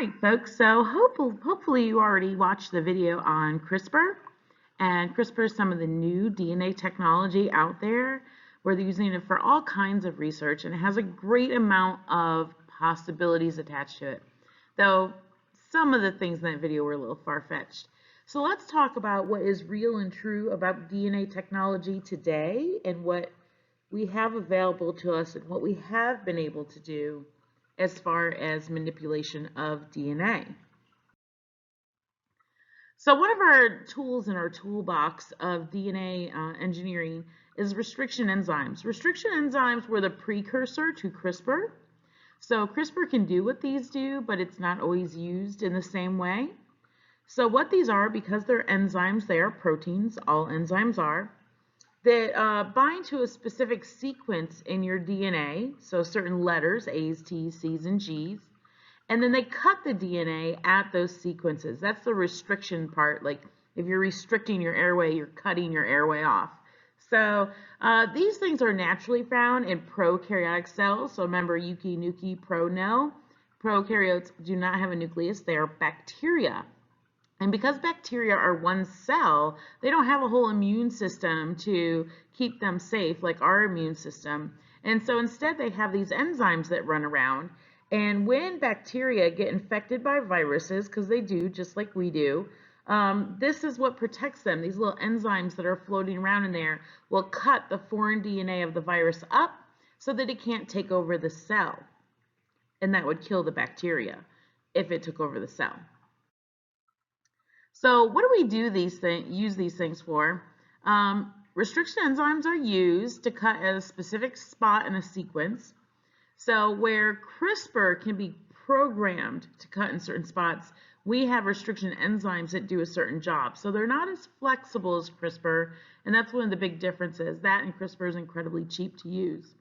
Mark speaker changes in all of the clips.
Speaker 1: Alright folks, so hopefully you already watched the video on CRISPR, and CRISPR is some of the new DNA technology out there where they're using it for all kinds of research, and it has a great amount of possibilities attached to it, though some of the things in that video were a little far-fetched. So let's talk about what is real and true about DNA technology today and what we have available to us and what we have been able to do as far as manipulation of DNA. So one of our tools in our toolbox of DNA engineering is restriction enzymes. Restriction enzymes were the precursor to CRISPR. So CRISPR can do what these do, but it's not always used in the same way. So what these are, because they're enzymes, they are proteins, all enzymes are, that bind to a specific sequence in your DNA, so certain letters, A's, T's, C's, and G's, and then they cut the DNA at those sequences. That's the restriction part. Like if you're restricting your airway, you're cutting your airway off. So these things are naturally found in prokaryotic cells. So remember, euky, nuky, pro, no. Prokaryotes do not have a nucleus. They are bacteria. And because bacteria are one cell, they don't have a whole immune system to keep them safe like our immune system. And so instead they have these enzymes that run around. And when bacteria get infected by viruses, because they do just like we do, this is what protects them. These little enzymes that are floating around in there will cut the foreign DNA of the virus up so that it can't take over the cell. And that would kill the bacteria if it took over the cell. So what do we use these things for? Restriction enzymes are used to cut at a specific spot in a sequence. So where CRISPR can be programmed to cut in certain spots, we have restriction enzymes that do a certain job. So they're not as flexible as CRISPR, and that's one of the big differences. That and CRISPR is incredibly cheap to use.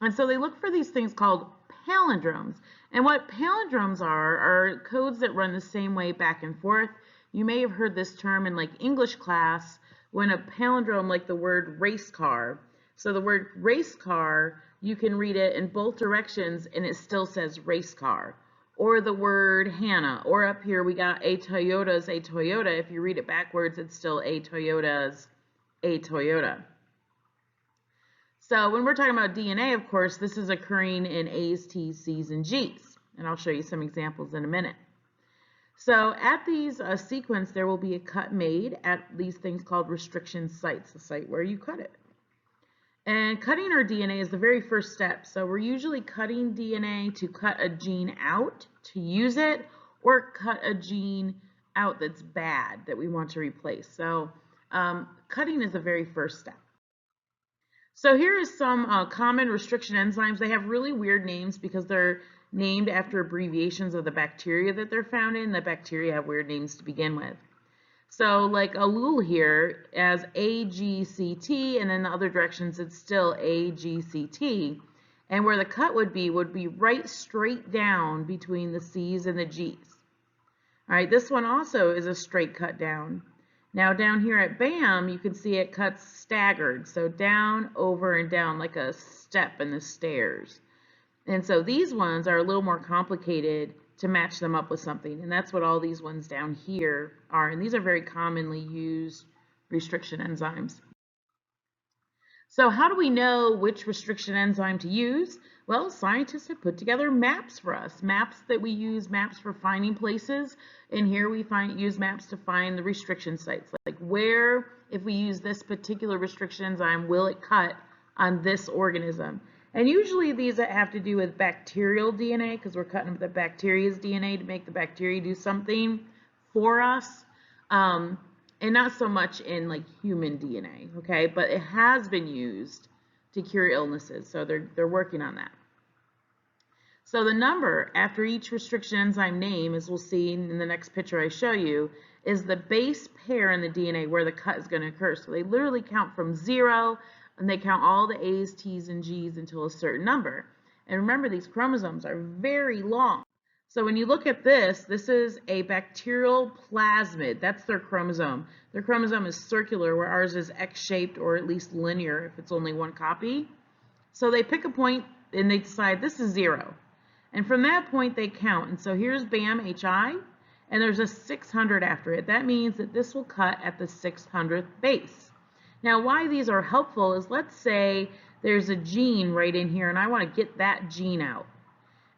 Speaker 1: And so they look for these things called palindromes. And what palindromes are codes that run the same way back and forth. You may have heard this term in like English class when a palindrome, like the word race car. So the word race car, you can read it in both directions and it still says race car. Or the word Hannah, or up here we got a Toyota's a Toyota. If you read it backwards, it's still a Toyota's a Toyota. So when we're talking about DNA, of course, this is occurring in A's, T's, C's, and G's. And I'll show you some examples in a minute. So at these sequence, there will be a cut made at these things called restriction sites, the site where you cut it. And cutting our DNA is the very first step. So we're usually cutting DNA to cut a gene out to use it, or cut a gene out that's bad that we want to replace. So cutting is the very first step. So here is some common restriction enzymes. They have really weird names because they're named after abbreviations of the bacteria that they're found in. The bacteria have weird names to begin with. So like allele here as AGCT, and in the other directions it's still AGCT. And where the cut would be right straight down between the C's and the G's. All right, this one also is a straight cut down. Now down here at BAM, you can see it cuts staggered. So down, over, and down like a step in the stairs. And so these ones are a little more complicated to match them up with something. And that's what all these ones down here are. And these are very commonly used restriction enzymes. So how do we know which restriction enzyme to use? Well, scientists have put together maps for us. Maps that we use, maps for finding places. And here we use maps to find the restriction sites. Like where, if we use this particular restriction enzyme, will it cut on this organism? And usually these have to do with bacterial DNA because we're cutting the bacteria's DNA to make the bacteria do something for us. And not so much in like human DNA, okay? But it has been used to cure illnesses, so they're working on that. So the number after each restriction enzyme name, as we'll see in the next picture I show you, is the base pair in the DNA where the cut is going to occur. So they literally count from 0, and they count all the A's, T's, and G's until a certain number. And remember, these chromosomes are very long. So when you look at this, this is a bacterial plasmid. That's their chromosome. Their chromosome is circular, where ours is X-shaped or at least linear if it's only one copy. So they pick a point and they decide this is 0. And from that point, they count. And so here's BAM-HI, and there's a 600 after it. That means that this will cut at the 600th base. Now, why these are helpful is, let's say there's a gene right in here, and I want to get that gene out.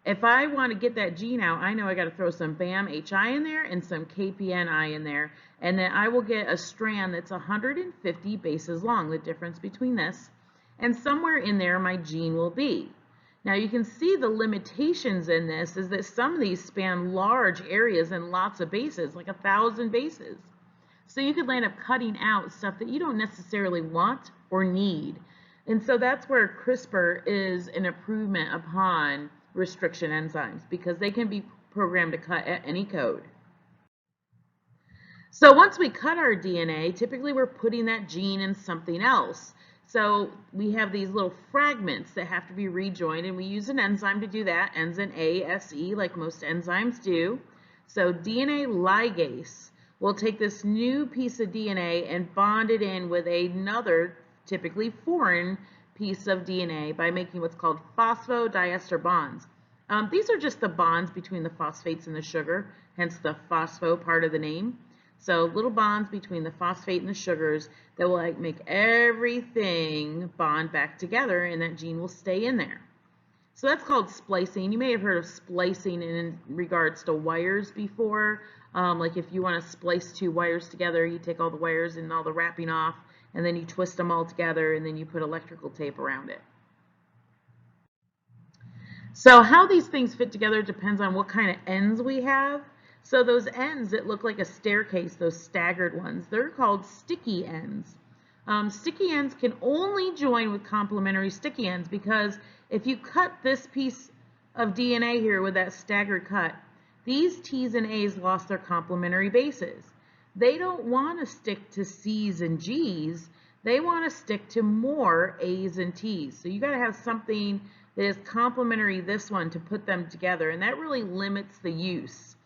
Speaker 1: If I want to get that gene out, I know I got to throw some BAM-HI in there and some KPNI in there, and then I will get a strand that's 150 bases long, the difference between this, and somewhere in there my gene will be. Now you can see the limitations in this is that some of these span large areas and lots of bases, like 1,000 bases. So you could end up cutting out stuff that you don't necessarily want or need. And so that's where CRISPR is an improvement upon restriction enzymes, because they can be programmed to cut at any code. So once we cut our DNA, typically we're putting that gene in something else. So we have these little fragments that have to be rejoined, and we use an enzyme to do that, ends in ASE, like most enzymes do. So DNA ligase will take this new piece of DNA and bond it in with another, typically foreign, piece of DNA by making what's called phosphodiester bonds. These are just the bonds between the phosphates and the sugar, hence the phospho part of the name. So little bonds between the phosphate and the sugars that will make everything bond back together, and that gene will stay in there. So that's called splicing. You may have heard of splicing in regards to wires before. Like if you want to splice two wires together, you take all the wires and all the wrapping off, and then you twist them all together, and then you put electrical tape around it. So how these things fit together depends on what kind of ends we have. So those ends that look like a staircase, those staggered ones, they're called sticky ends. Sticky ends can only join with complementary sticky ends, because if you cut this piece of DNA here with that staggered cut, these T's and A's lost their complementary bases. They don't want to stick to C's and G's. They want to stick to more A's and T's. So you got to have something that is complementary this one to put them together, and that really limits the use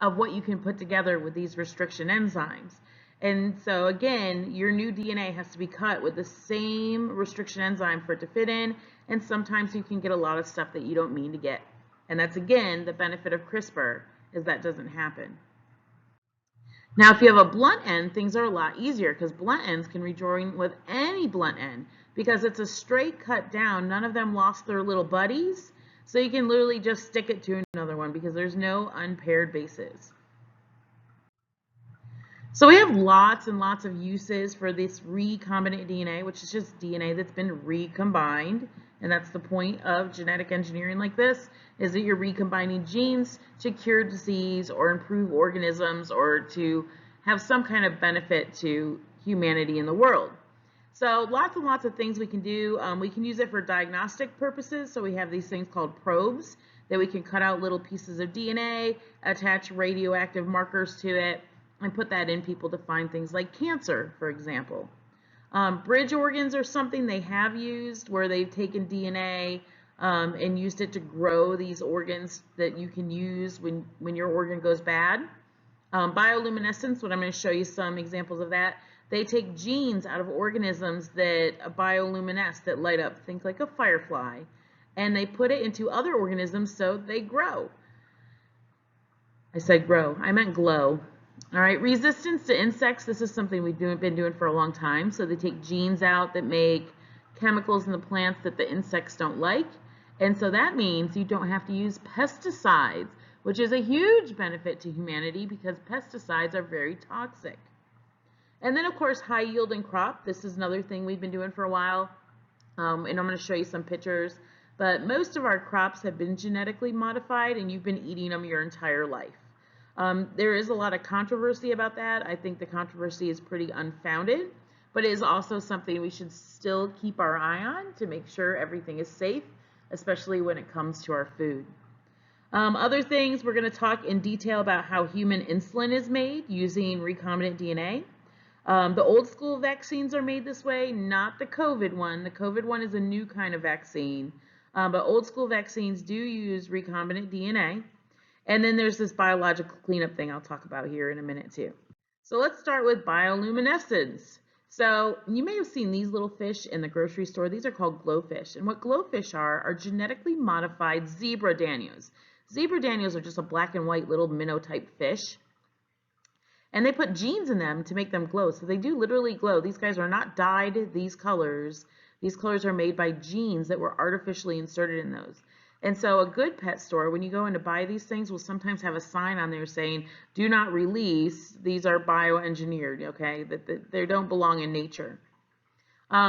Speaker 1: of what you can put together with these restriction enzymes. And so again, your new DNA has to be cut with the same restriction enzyme for it to fit in, and sometimes you can get a lot of stuff that you don't mean to get. And that's, again, the benefit of CRISPR, is that doesn't happen. Now, if you have a blunt end, things are a lot easier, because blunt ends can rejoin with any blunt end, because it's a straight cut down. None of them lost their little buddies, so you can literally just stick it to another one, because there's no unpaired bases. So we have lots and lots of uses for this recombinant DNA, which is just DNA that's been recombined. And that's the point of genetic engineering like this, is that you're recombining genes to cure disease or improve organisms or to have some kind of benefit to humanity in the world. So lots and lots of things we can do. We can use it for diagnostic purposes. So we have these things called probes that we can cut out little pieces of DNA, attach radioactive markers to it, and put that in people to find things like cancer, for example. Bridge organs are something they have used, where they've taken DNA and used it to grow these organs that you can use when your organ goes bad. Bioluminescence, what I'm going to show you some examples of that. They take genes out of organisms that bioluminesce, that light up, think like a firefly, and they put it into other organisms so they grow. I said grow, I meant glow. All right, resistance to insects, this is something we've been doing for a long time. So they take genes out that make chemicals in the plants that the insects don't like. And so that means you don't have to use pesticides, which is a huge benefit to humanity, because pesticides are very toxic. And then, of course, high yielding crop. This is another thing we've been doing for a while. And I'm going to show you some pictures. But most of our crops have been genetically modified, and you've been eating them your entire life. There is a lot of controversy about that. I think the controversy is pretty unfounded, but it is also something we should still keep our eye on to make sure everything is safe, especially when it comes to our food. Other things, we're going to talk in detail about how human insulin is made using recombinant DNA. The old school vaccines are made this way, not the COVID one. The COVID one is a new kind of vaccine, but old school vaccines do use recombinant DNA. And then there's this biological cleanup thing I'll talk about here in a minute too. So let's start with bioluminescence. So you may have seen these little fish in the grocery store. These are called glowfish. And what glowfish are genetically modified zebra danios. Zebra danios are just a black and white little minnow type fish. And they put genes in them to make them glow. So they do literally glow. These guys are not dyed these colors. These colors are made by genes that were artificially inserted in those. And so a good pet store, when you go in to buy these things, will sometimes have a sign on there saying, do not release, these are bioengineered, okay, that they don't belong in nature.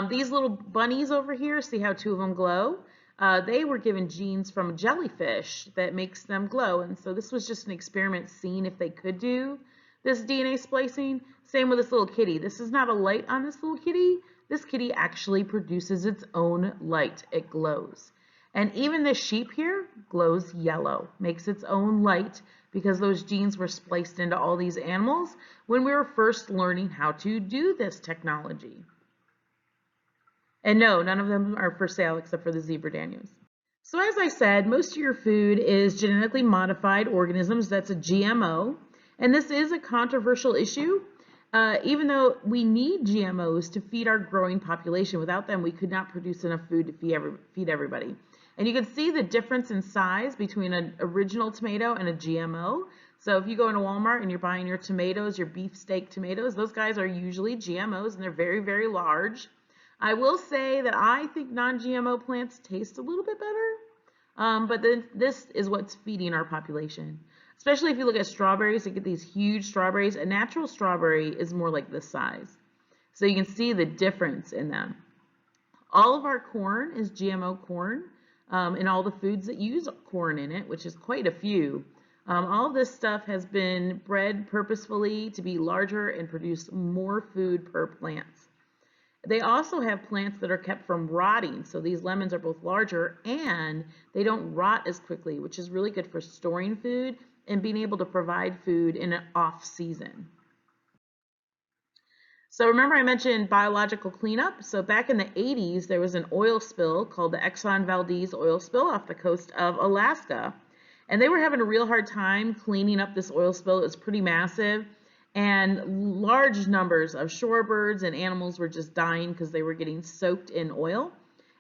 Speaker 1: These little bunnies over here, see how two of them glow? They were given genes from a jellyfish that makes them glow. And so this was just an experiment seeing if they could do this DNA splicing. Same with this little kitty. This is not a light on this little kitty. This kitty actually produces its own light. It glows. And even this sheep here glows yellow, makes its own light because those genes were spliced into all these animals when we were first learning how to do this technology. And no, none of them are for sale except for the zebra danios. So as I said, most of your food is genetically modified organisms. That's a GMO. And this is a controversial issue. Even though we need GMOs to feed our growing population, without them we could not produce enough food to feed everybody. And you can see the difference in size between an original tomato and a GMO. So if you go into Walmart and you're buying your tomatoes, your beefsteak tomatoes, those guys are usually GMOs and they're very, very large. I will say that I think non-GMO plants taste a little bit better, but then this is what's feeding our population. Especially if you look at strawberries, you get these huge strawberries. A natural strawberry is more like this size. So you can see the difference in them. All of our corn is GMO corn, and all the foods that use corn in it, which is quite a few. All this stuff has been bred purposefully to be larger and produce more food per plant. They also have plants that are kept from rotting. So these lemons are both larger and they don't rot as quickly, which is really good for storing food and being able to provide food in an off season. So remember I mentioned biological cleanup. So back in the 80s, there was an oil spill called the Exxon Valdez oil spill off the coast of Alaska. And they were having a real hard time cleaning up this oil spill. It was pretty massive. And large numbers of shorebirds and animals were just dying because they were getting soaked in oil.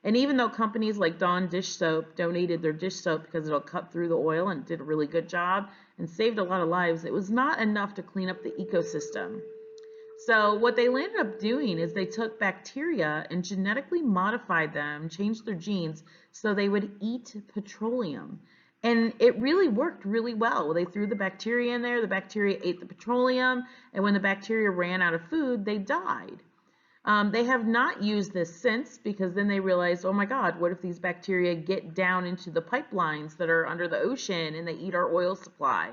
Speaker 1: And even though companies like Dawn dish soap donated their dish soap because it'll cut through the oil and did a really good job and saved a lot of lives, it was not enough to clean up the ecosystem. So what they ended up doing is they took bacteria and genetically modified them, changed their genes so they would eat petroleum. And it really worked really well. They threw the bacteria in there, the bacteria ate the petroleum, and when the bacteria ran out of food, they died. They have not used this since because then they realized, oh my God, what if these bacteria get down into the pipelines that are under the ocean and they eat our oil supply?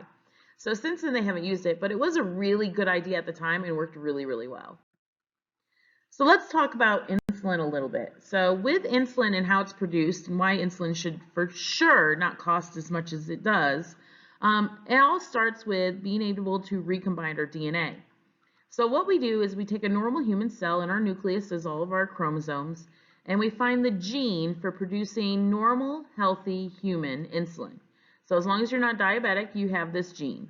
Speaker 1: So since then they haven't used it, but it was a really good idea at the time and worked really, really well. So let's talk about insulin a little bit. So with insulin and how it's produced and why insulin should for sure not cost as much as it does, it all starts with being able to recombine our DNA. So what we do is we take a normal human cell, and our nucleus is all of our chromosomes, and we find the gene for producing normal, healthy human insulin. So as long as you're not diabetic, you have this gene.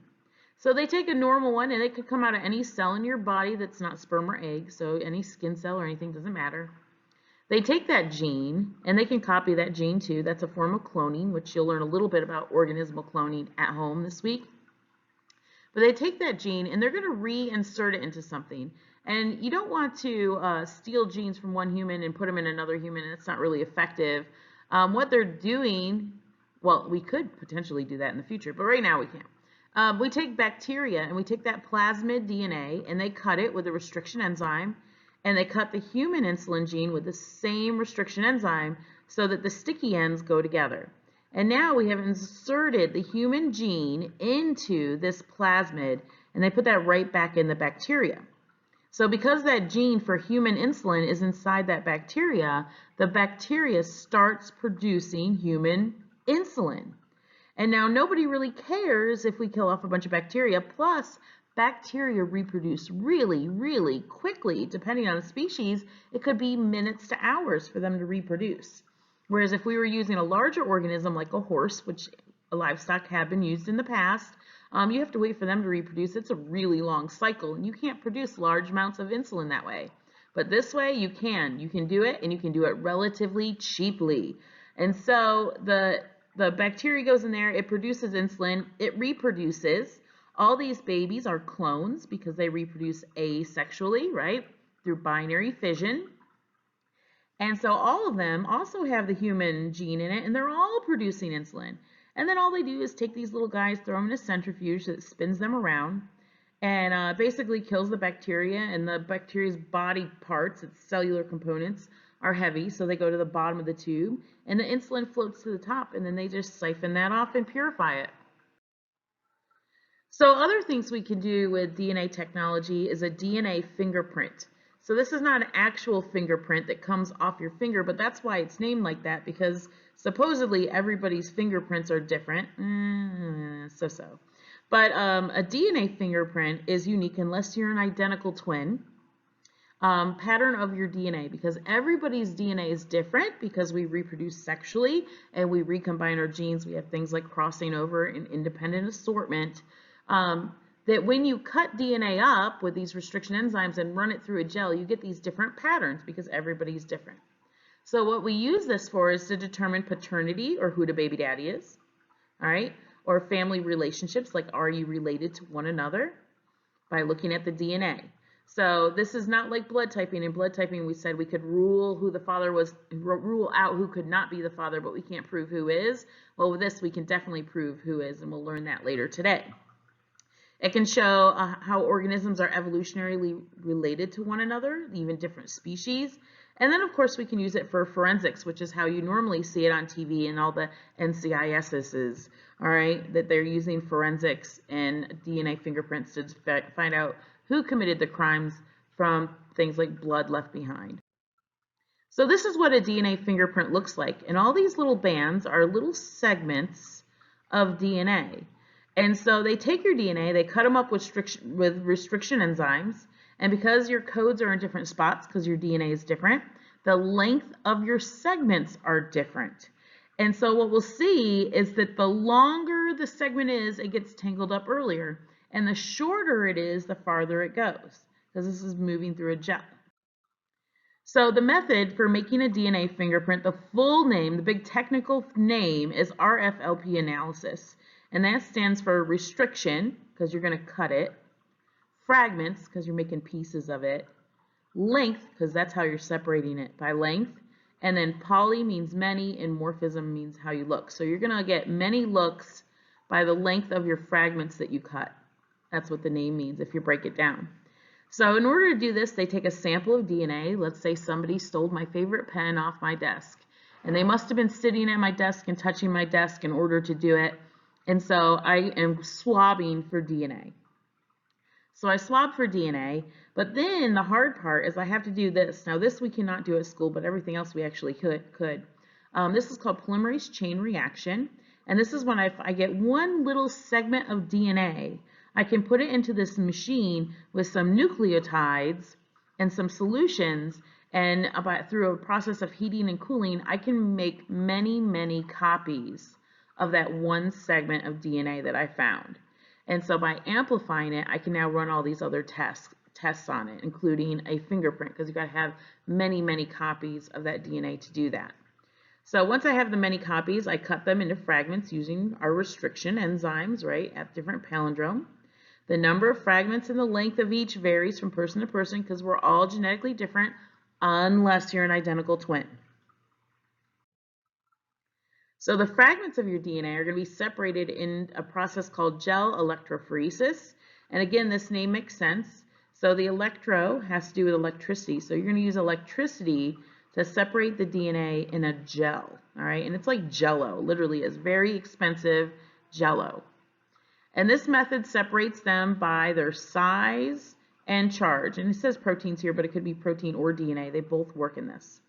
Speaker 1: So they take a normal one, and it could come out of any cell in your body that's not sperm or egg, so any skin cell or anything doesn't matter. They take that gene, and they can copy that gene too. That's a form of cloning, which you'll learn a little bit about organismal cloning at home this week. But they take that gene, and they're going to reinsert it into something. And you don't want to steal genes from one human and put them in another human, and it's not really effective. What they're doing, well, we could potentially do that in the future, but right now we can't. We take bacteria and we take that plasmid DNA and they cut it with a restriction enzyme, and they cut the human insulin gene with the same restriction enzyme so that the sticky ends go together. And now we have inserted the human gene into this plasmid, and they put that right back in the bacteria. So because that gene for human insulin is inside that bacteria, the bacteria starts producing human insulin. And now nobody really cares if we kill off a bunch of bacteria. Plus, bacteria reproduce really, really quickly. Depending on the species, it could be minutes to hours for them to reproduce. Whereas if we were using a larger organism like a horse, which livestock have been used in the past, you have to wait for them to reproduce. It's a really long cycle, and you can't produce large amounts of insulin that way. But this way you can do it, and you can do it relatively cheaply. And so the bacteria goes in there, it produces insulin, it reproduces. All these babies are clones because they reproduce asexually, right? Through binary fission. And so all of them also have the human gene in it, and they're all producing insulin. And then all they do is take these little guys, throw them in a centrifuge that spins them around, and basically kills the bacteria. And the bacteria's body parts, its cellular components, are heavy, so they go to the bottom of the tube, and the insulin floats to the top, and then they just siphon that off and purify it. So other things we can do with DNA technology is a DNA fingerprint. So this is not an actual fingerprint that comes off your finger, but that's why it's named like that, because supposedly everybody's fingerprints are different. So. But a DNA fingerprint is unique unless you're an identical twin. Pattern of your DNA, because everybody's DNA is different because we reproduce sexually and we recombine our genes. We have things like crossing over and independent assortment. That when you cut DNA up with these restriction enzymes and run it through a gel, you get these different patterns because everybody's different. So what we use this for is to determine paternity, or who the baby daddy is, all right? Or family relationships, like are you related to one another, by looking at the DNA. So this is not like blood typing. In blood typing, we said we could rule who the father was, rule out who could not be the father, but we can't prove who is. Well, with this, we can definitely prove who is, and we'll learn that later today. It can show how organisms are evolutionarily related to one another, even different species. And then, of course, we can use it for forensics, which is how you normally see it on TV and all the NCISs, all right, that they're using forensics and DNA fingerprints to find out who committed the crimes from things like blood left behind. So this is what a DNA fingerprint looks like. And all these little bands are little segments of DNA. And so they take your DNA, they cut them up with restriction enzymes, and because your codes are in different spots, because your DNA is different, the length of your segments are different. And so what we'll see is that the longer the segment is, it gets tangled up earlier, and the shorter it is, the farther it goes, because this is moving through a gel. So the method for making a DNA fingerprint, the full name, the big technical name, is RFLP analysis. And that stands for restriction, because you're going to cut it, fragments, because you're making pieces of it, length, because that's how you're separating it by length, and then poly means many, and morphism means how you look. So you're going to get many looks by the length of your fragments that you cut. That's what the name means if you break it down. So in order to do this, they take a sample of DNA. Let's say somebody stole my favorite pen off my desk, and they must have been sitting at my desk and touching my desk in order to do it. And so I am swabbing for DNA. So I swab for DNA, but then the hard part is I have to do this. Now this we cannot do at school, but everything else we actually could. This is called polymerase chain reaction, and this is when I get one little segment of DNA. I can put it into this machine with some nucleotides and some solutions, and through a process of heating and cooling, I can make many, many copies of that one segment of DNA that I found. And so by amplifying it, I can now run all these other tests on it, including a fingerprint, because you've got to have many, many copies of that DNA to do that. So once I have the many copies, I cut them into fragments using our restriction enzymes, right, at different palindrome. The number of fragments and the length of each varies from person to person because we're all genetically different unless you're an identical twin. So the fragments of your DNA are going to be separated in a process called gel electrophoresis. And again, this name makes sense. So the electro has to do with electricity. So you're going to use electricity to separate the DNA in a gel. All right, and it's like Jell-O, literally is very expensive Jell-O. And this method separates them by their size and charge. And it says proteins here, but it could be protein or DNA. They both work in this.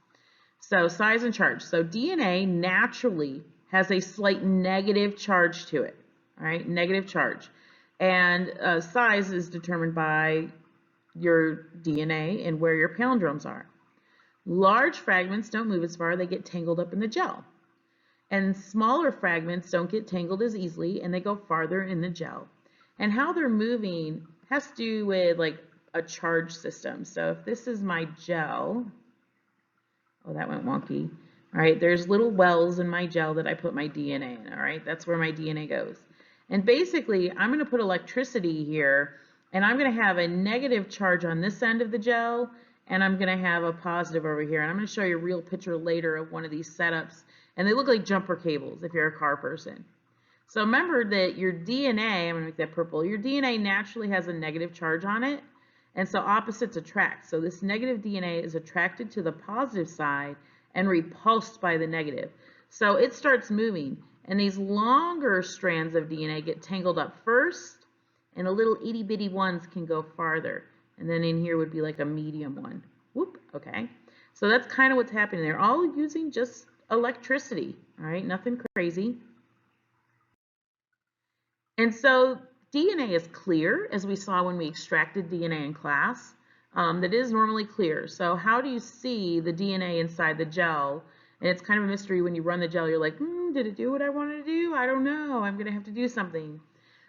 Speaker 1: So size and charge. So DNA naturally has a slight negative charge to it, all right, negative charge. And size is determined by your DNA and where your palindromes are. Large fragments don't move as far, they get tangled up in the gel. And smaller fragments don't get tangled as easily and they go farther in the gel. And how they're moving has to do with like a charge system. So if this is my gel, oh, that went wonky. All right, there's little wells in my gel that I put my DNA in, all right? That's where my DNA goes. And basically, I'm going to put electricity here, and I'm going to have a negative charge on this end of the gel, and I'm going to have a positive over here. And I'm going to show you a real picture later of one of these setups, and they look like jumper cables if you're a car person. So remember that your DNA, I'm going to make that purple, your DNA naturally has a negative charge on it, and so opposites attract. So this negative DNA is attracted to the positive side and repulsed by the negative. So it starts moving, and these longer strands of DNA get tangled up first, and the little itty bitty ones can go farther. And then in here would be like a medium one. Whoop, okay. So that's kind of what's happening. They're all using just electricity, all right, nothing crazy. And so DNA is clear, as we saw when we extracted DNA in class. That is normally clear. So how do you see the DNA inside the gel? And it's kind of a mystery when you run the gel. You're like, did it do what I wanted to do? I don't know. I'm going to have to do something.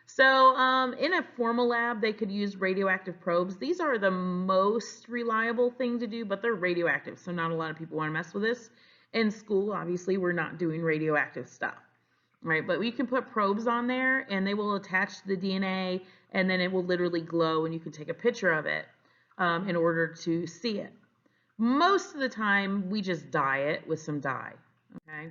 Speaker 1: So in a formal lab, they could use radioactive probes. These are the most reliable thing to do, but they're radioactive, so not a lot of people want to mess with this. In school, obviously, we're not doing radioactive stuff. Right, but we can put probes on there and they will attach to the DNA, and then it will literally glow and you can take a picture of it in order to see it. Most of the time we just dye it with some dye. Okay,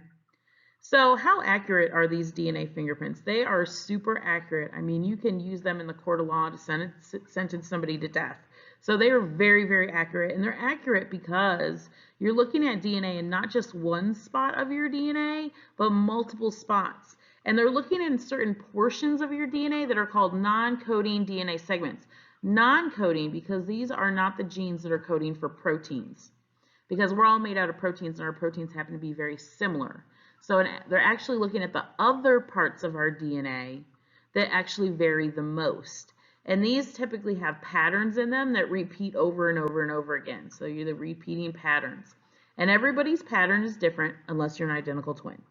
Speaker 1: so how accurate are these DNA fingerprints? They are super accurate. I mean, you can use them in the court of law to sentence somebody to death. So they are very, very accurate, and they're accurate because you're looking at DNA in not just one spot of your DNA, but multiple spots. And they're looking in certain portions of your DNA that are called non-coding DNA segments. Non-coding because these are not the genes that are coding for proteins. Because we're all made out of proteins, and our proteins happen to be very similar. So they're actually looking at the other parts of our DNA that actually vary the most. And these typically have patterns in them that repeat over and over and over again. So you're the repeating patterns. And everybody's pattern is different unless you're an identical twin.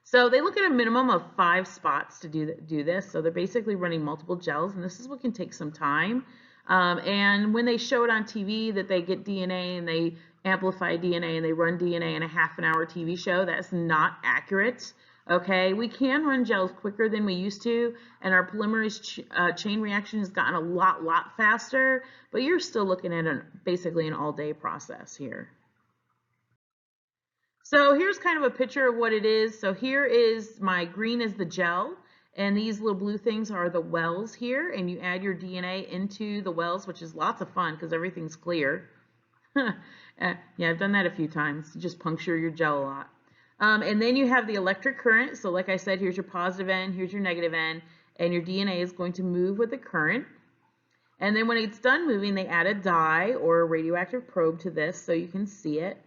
Speaker 1: So they look at a minimum of 5 spots to do this. So they're basically running multiple gels, and this is what can take some time. And when they show it on TV that they get DNA and they amplify DNA and they run DNA in a half-an-hour TV show, that's not accurate. Okay, we can run gels quicker than we used to, and our polymerase chain reaction has gotten a lot faster, but you're still looking at basically an all-day process here. So here's kind of a picture of what it is. So here is my green is the gel, and these little blue things are the wells here, and you add your DNA into the wells, which is lots of fun because everything's clear. Yeah, I've done that a few times. You just puncture your gel a lot. And then you have the electric current. So like I said, here's your positive end, here's your negative end, and your DNA is going to move with the current. And then when it's done moving, they add a dye or a radioactive probe to this so you can see it.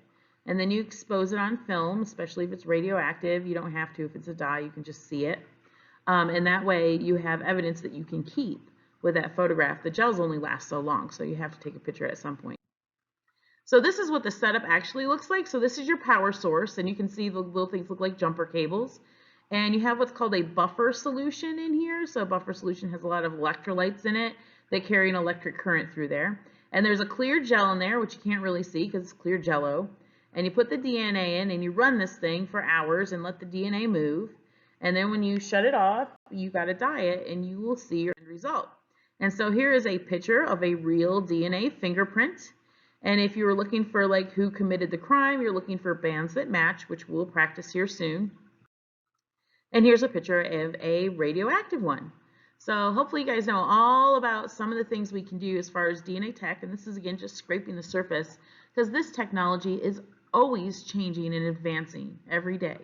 Speaker 1: And then you expose it on film, especially if it's radioactive. You don't have to if it's a dye, you can just see it. And that way you have evidence that you can keep with that photograph. The gels only last so long, so you have to take a picture at some point. So this is what the setup actually looks like. So this is your power source, and you can see the little things look like jumper cables. And you have what's called a buffer solution in here. So a buffer solution has a lot of electrolytes in it that carry an electric current through there. And there's a clear gel in there, which you can't really see because it's clear jello. And you put the DNA in and you run this thing for hours and let the DNA move. And then when you shut it off, you got to dye it and you will see your end result. And so here is a picture of a real DNA fingerprint. And if you were looking for like who committed the crime, you're looking for bands that match, which we'll practice here soon. And here's a picture of a radioactive one. So hopefully you guys know all about some of the things we can do as far as DNA tech. And this is again just scraping the surface because this technology is always changing and advancing every day.